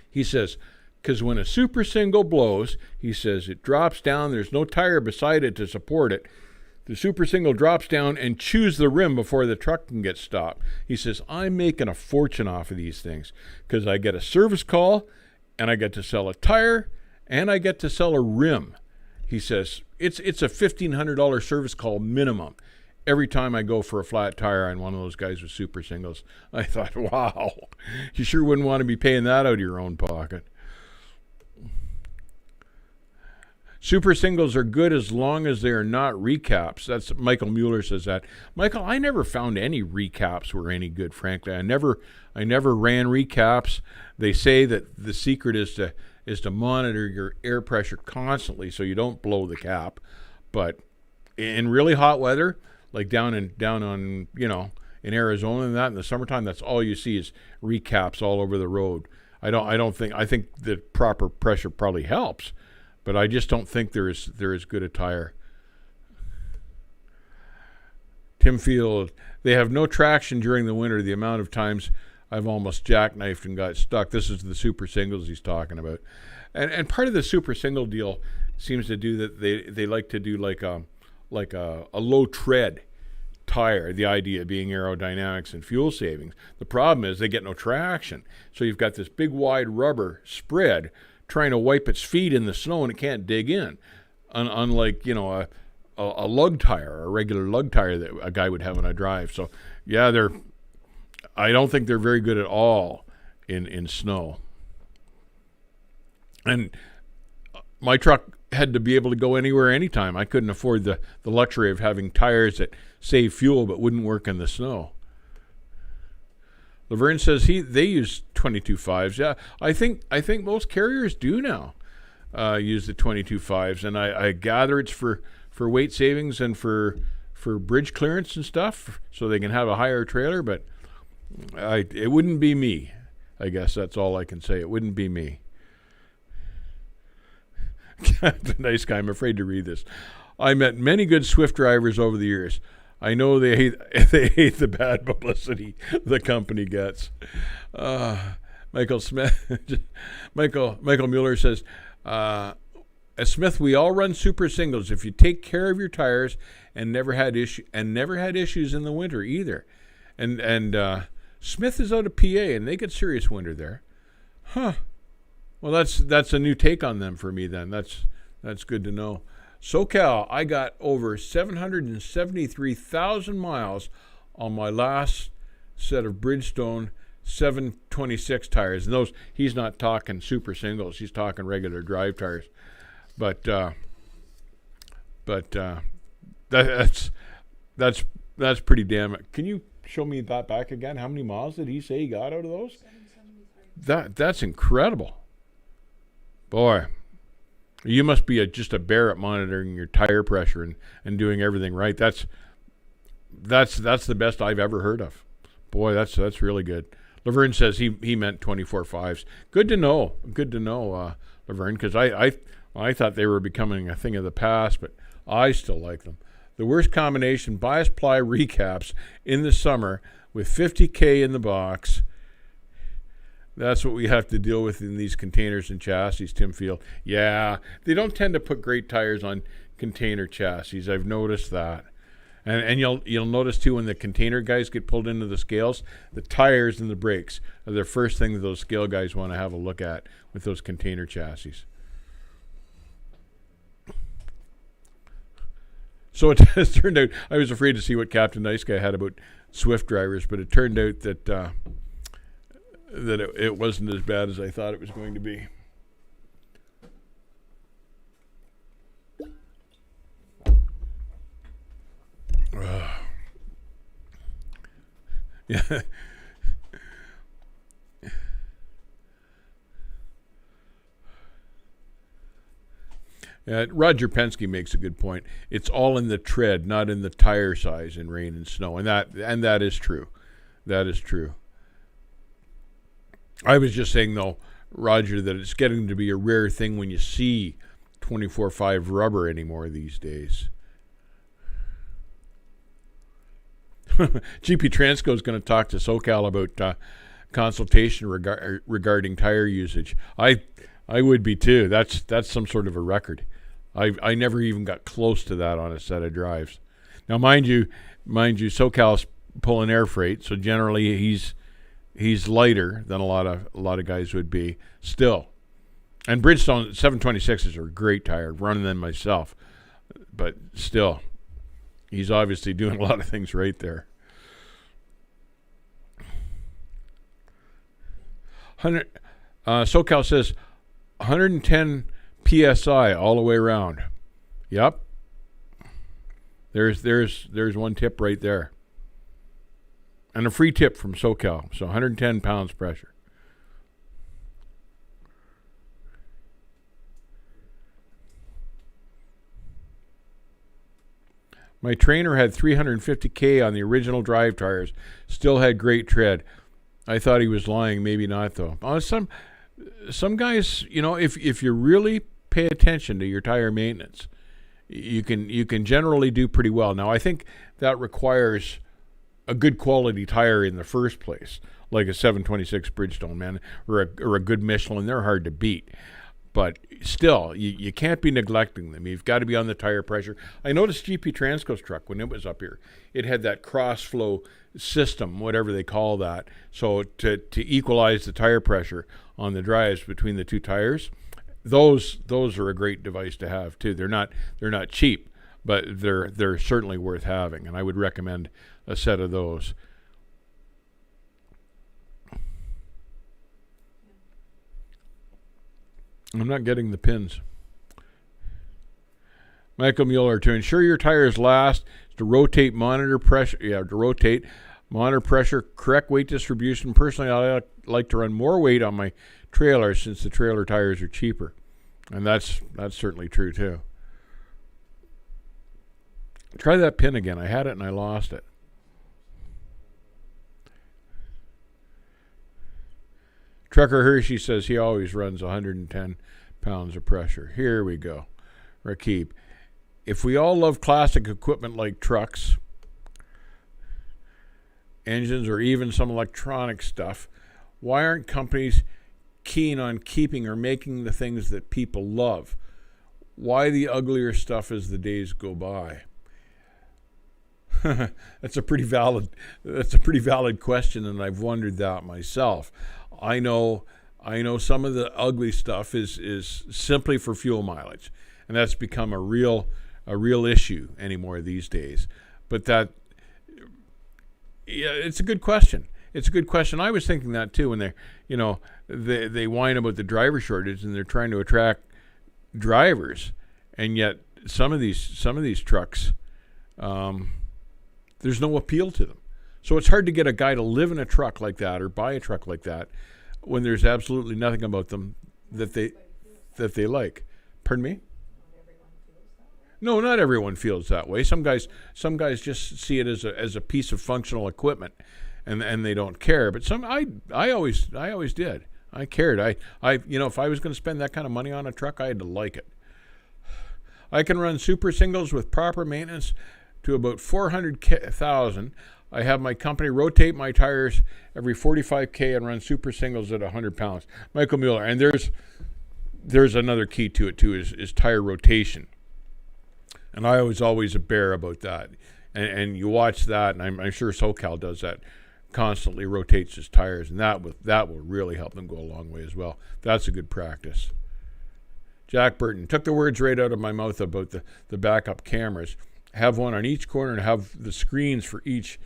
He says, because when a super single blows, he says, it drops down. There's no tire beside it to support it. The super single drops down and chews the rim before the truck can get stopped. He says, I'm making a fortune off of these things because I get a service call and I get to sell a tire and I get to sell a rim. He says, it's a $1,500 service call minimum every time I go for a flat tire on one of those guys with super singles. I thought, wow, you sure wouldn't want to be paying that out of your own pocket. Super singles are good as long as they are not recaps. That's Michael Mueller says that. Michael, I never found any recaps were any good, frankly. I never ran recaps. They say that the secret is to monitor your air pressure constantly so you don't blow the cap. But in really hot weather, like down on in Arizona and that in the summertime, that's all you see is recaps all over the road. I think the proper pressure probably helps. But I just don't think there is good a tire. Tim Field, they have no traction during the winter. The amount of times I've almost jackknifed and got stuck. This is the super singles he's talking about. And part of the super single deal seems to do that they like to do like a low tread tire, the idea being aerodynamics and fuel savings. The problem is they get no traction. So you've got this big wide rubber spread trying to wipe its feet in the snow and it can't dig in. Unlike, a lug tire, a regular lug tire that a guy would have on a drive. So, yeah, I don't think they're very good at all in snow. And my truck had to be able to go anywhere, anytime. I couldn't afford the luxury of having tires that save fuel but wouldn't work in the snow. Laverne says they use 22.5s. Yeah, I think most carriers do now use the 22.5s, and I gather it's for weight savings and for bridge clearance and stuff, so they can have a higher trailer. But it wouldn't be me. I guess that's all I can say. It wouldn't be me. The nice guy. I'm afraid to read this. I met many good Swift drivers over the years. I know they hate the bad publicity the company gets. Michael Mueller says, at Smith, we all run super singles. If you take care of your tires and never had issues in the winter either. And Smith is out of PA and they get serious winter there. Huh. Well, that's a new take on them for me then. That's good to know. SoCal, I got over 773,000 miles on my last set of Bridgestone 726 tires. And those, he's not talking super singles, he's talking regular drive tires. But that's pretty damn it. Can you show me that back again? How many miles did he say he got out of those? 773. That's incredible. Boy, you must be just a bear at monitoring your tire pressure and doing everything right. That's the best I've ever heard of. Boy, that's really good. Laverne says he meant 24.5s. Good to know. Laverne, because I thought they were becoming a thing of the past, but I still like them. The worst combination, bias ply recaps in the summer with 50K in the box. That's what we have to deal with in these containers and chassis, Tim Field. Yeah, they don't tend to put great tires on container chassis. I've noticed that. And you'll notice too when the container guys get pulled into the scales, the tires and the brakes are the first thing that those scale guys want to have a look at with those container chassis. So it has turned out, I was afraid to see what Captain Nice Guy had about Swift drivers, but it turned out that it wasn't as bad as I thought it was going to be. Yeah. Roger Penske makes a good point. It's all in the tread, not in the tire size in rain and snow, and that is true. That is true. I was just saying though, Roger, that it's getting to be a rare thing when you see 24.5 rubber anymore these days. GP Transco is going to talk to SoCal about consultation regarding tire usage. I would be too. That's some sort of a record. I never even got close to that on a set of drives. Now, mind you, SoCal's pulling air freight, so generally he's lighter than a lot of guys would be still. And Bridgestone 726s are a great tire, running them myself, but still, he's obviously doing a lot of things right there. 100, SoCal says 110 PSI all the way around. Yep. There's one tip right there. And a free tip from SoCal. So 110 pounds pressure. My trainer had 350K on the original drive tires. Still had great tread. I thought he was lying. Maybe not, though. Some guys, if you really pay attention to your tire maintenance, you can generally do pretty well. Now, I think that requires a good quality tire in the first place, like a 726 Bridgestone, man, or a good Michelin. They're hard to beat. But still, you can't be neglecting them. You've got to be on the tire pressure. I noticed GP Transco's truck, when it was up here, it had that cross-flow system, whatever they call that, so to equalize the tire pressure on the drives between the two tires. Those are a great device to have, too. They're not cheap, but they're certainly worth having, and I would recommend a set of those. I'm not getting the pins. Michael Mueller, to ensure your tires last, to rotate monitor pressure. Yeah, to rotate monitor pressure, correct weight distribution. Personally, I like to run more weight on my trailer since the trailer tires are cheaper, and that's certainly true too. Try that pin again. I had it and I lost it. Trucker Hershey says he always runs 110 pounds of pressure. Here we go. Rakib. If we all love classic equipment like trucks, engines, or even some electronic stuff, why aren't companies keen on keeping or making the things that people love? Why the uglier stuff as the days go by? That's a pretty valid question, and I've wondered that myself. I know some of the ugly stuff is simply for fuel mileage, and that's become a real issue anymore these days. But it's a good question. It's a good question. I was thinking that too when they whine about the driver shortage and they're trying to attract drivers, and yet some of these trucks, there's no appeal to them. So it's hard to get a guy to live in a truck like that or buy a truck like that when there's absolutely nothing about them that they like. Pardon me? No, not everyone feels that way. Some guys just see it as a piece of functional equipment, and they don't care. But I always did. I cared. I if I was going to spend that kind of money on a truck, I had to like it. I can run super singles with proper maintenance to about 400,000. I have my company rotate my tires every 45K and run super singles at 100 pounds. Michael Mueller. And there's another key to it too, is tire rotation. And I was always a bear about that. And you watch that, and I'm sure SoCal does that, constantly rotates his tires, and that will really help them go a long way as well. That's a good practice. Jack Burton took the words right out of my mouth about the backup cameras. Have one on each corner and have the screens for each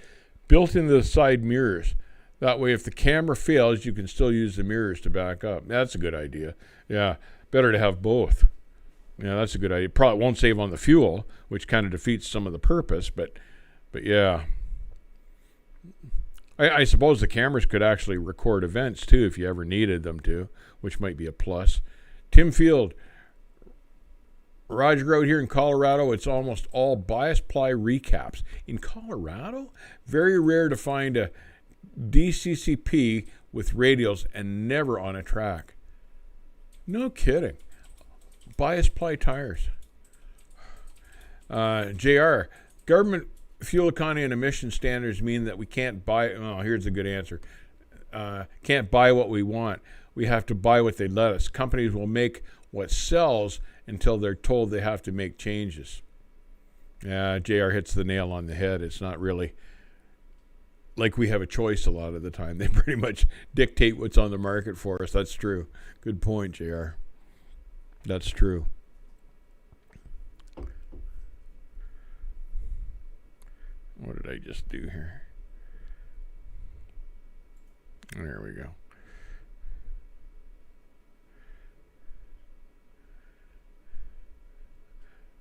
built into the side mirrors. That way, if the camera fails, you can still use the mirrors to back up. That's a good idea. Yeah, better to have both. Yeah, that's a good idea. Probably won't save on the fuel, which kind of defeats some of the purpose, but yeah. I suppose the cameras could actually record events, too, if you ever needed them to, which might be a plus. Tim Field, Roger out here in Colorado, it's almost all bias ply recaps. In Colorado, very rare to find a DCCP with radials and never on a track. No kidding. Bias ply tires. JR, government fuel economy and emission standards mean that we can't buy. Oh, here's a good answer. Can't buy what we want. We have to buy what they let us. Companies will make what sells until they're told they have to make changes. Yeah, JR hits the nail on the head. It's not really like we have a choice a lot of the time. They pretty much dictate what's on the market for us. That's true. Good point, JR. That's true. What did I just do here? There we go.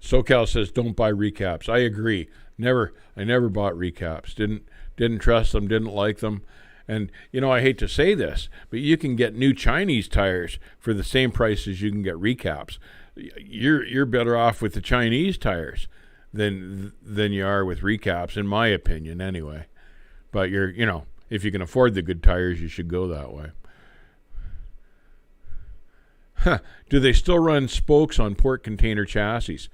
SoCal says don't buy recaps. I agree. I never bought recaps. Didn't trust them, didn't like them. And I hate to say this, but you can get new Chinese tires for the same price as you can get recaps. You're better off with the Chinese tires than you are with recaps, in my opinion, anyway. But if you can afford the good tires, you should go that way. Do they still run spokes on port container chassis?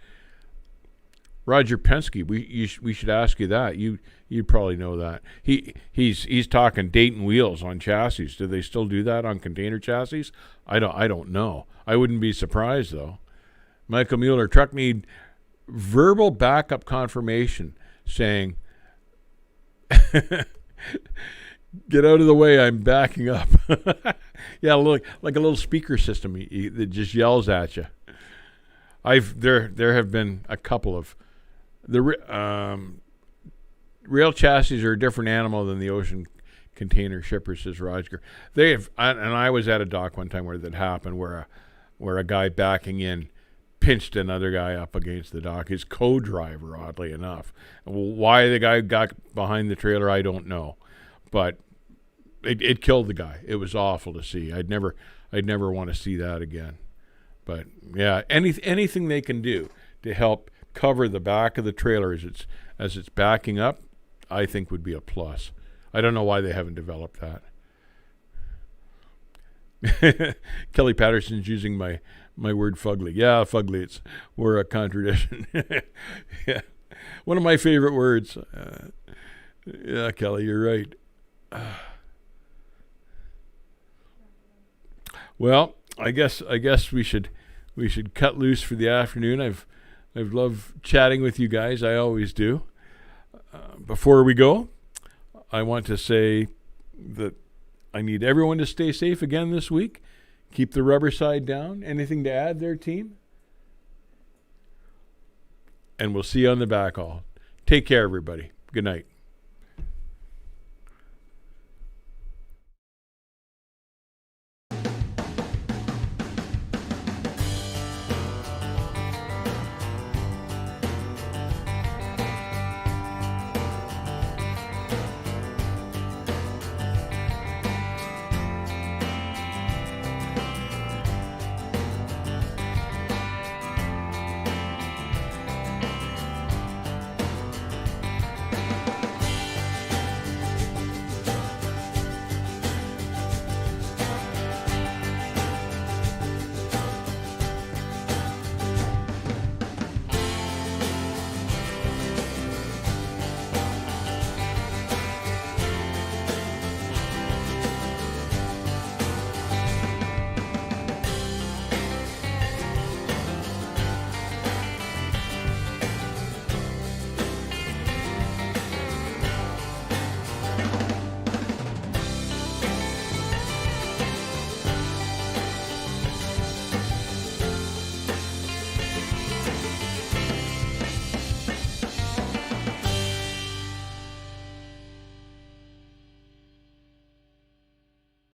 Roger Penske, we should ask you that. You probably know that. He's talking Dayton wheels on chassis. Do they still do that on container chassis? I don't know. I wouldn't be surprised though. Michael Mueller, truck need verbal backup confirmation saying, "Get out of the way, I'm backing up." Yeah, look like a little speaker system that just yells at you. There have been a couple of the rail chassis are a different animal than the ocean container shippers, says Roger. I was at a dock one time where that happened, where a guy backing in pinched another guy up against the dock. His co-driver, oddly enough. Why the guy got behind the trailer, I don't know, but it killed the guy. It was awful to see. I'd never want to see that again. But yeah, anything they can do to help cover the back of the trailer as it's backing up, I think would be a plus. I don't know why they haven't developed that. Kelly Patterson's using my word fugly. Yeah, fugly. We're a contradiction. Yeah, one of my favorite words. Yeah, Kelly, you're right. Well, I guess we should cut loose for the afternoon. I've loved chatting with you guys. I always do. Before we go, I want to say that I need everyone to stay safe again this week. Keep the rubber side down. Anything to add there, team? and we'll see you on the backhaul. Take care, everybody. Good night.